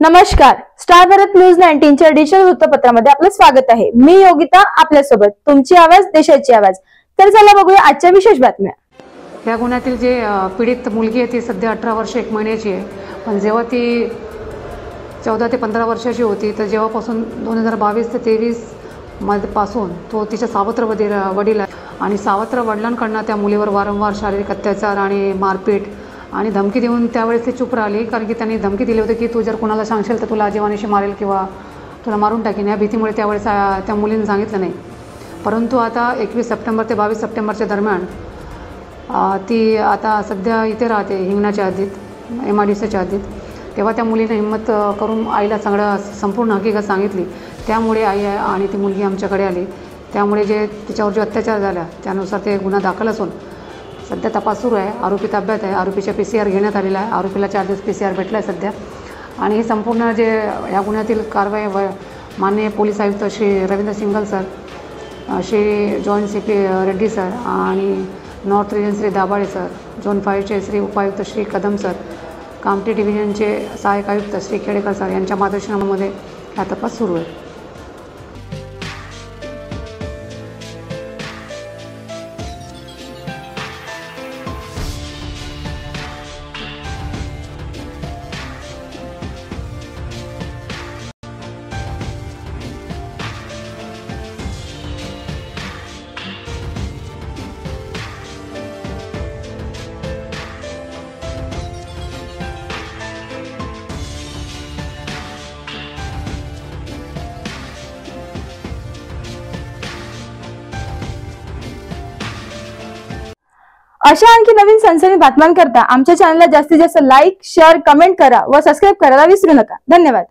नमस्कार, star Bharat news 19 च्या digital वृत्तपत्रामध्ये आपलं स्वागत आहे। मी योगिता आपल्यासोबत, तुमची आवाज देशाची आवाज। तर चला बघूया आजच्या विशेष बातम्या। या गुन्ह्यातील जे पीडित मुलगी आहे ती सध्या 18 वर्ष 1 महिन्याची आहे, पण जेव्हा ती 14 ते 15 वर्षाची होती तर जेव्हापासून 2022 ते 23 पासून तो तिच्या सावत्र वडील आणि सावत्र वडिलांकडून त्या मुलीवर वारंवार शारीरिक अत्याचार आणि मारपीट आणि धमकी देऊन त्यावेळेस ती चूप राहिली, कारण की त्यांनी धमकी दिली होती की तू जर कोणाला सांगशील तर तुला जीवानीशी मारेल किंवा तुला मारून टाकीन। या भीतीमुळे त्यावेळेस त्या मुलीने सांगितलं नाही। परंतु आता 21 सप्टेंबर ते 22 सप्टेंबरच्या दरम्यान ती आता सध्या इथे राहते हिंगणाच्या हद्दीत, MIDCच्या हद्दीत। तेव्हा त्या मुलीने हिंमत करून आईला संपूर्ण हकीकत सांगितली, त्यामुळे आई आणि ती मुलगी आमच्याकडे आली। त्यामुळे तिच्यावर जो अत्याचार झाला त्यानुसार ते गुन्हा दाखल असून सध्या तपास सुरू आहे। आरोपी ताब्यात आहे, आरोपीच्या PCR घेण्यात आलेला आहे। आरोपीला 4 दिवस PCR भेटला आहे सध्या। आणि हे संपूर्ण या गुन्ह्यातील कारवाई माननीय पोलीस आयुक्त Shri Ravindra Singal sir, Shri joint CP Reddy sir आणि north region Shri Dabhade sir, zone 5चे श्री उपायुक्त श्री कदम सर, कामठी डिव्हिजनचे सहाय्यक आयुक्त श्री खेडेकर सर यांच्या मार्गदर्शनामध्ये हा तपास सुरू आहे। अशा आणखी नवीन सनसनी बातम्यांकरता आमच्या चॅनलला जास्तीत जास्त लाईक, शेअर, कमेंट करा व सबस्क्राईब करायला विसरू नका। धन्यवाद।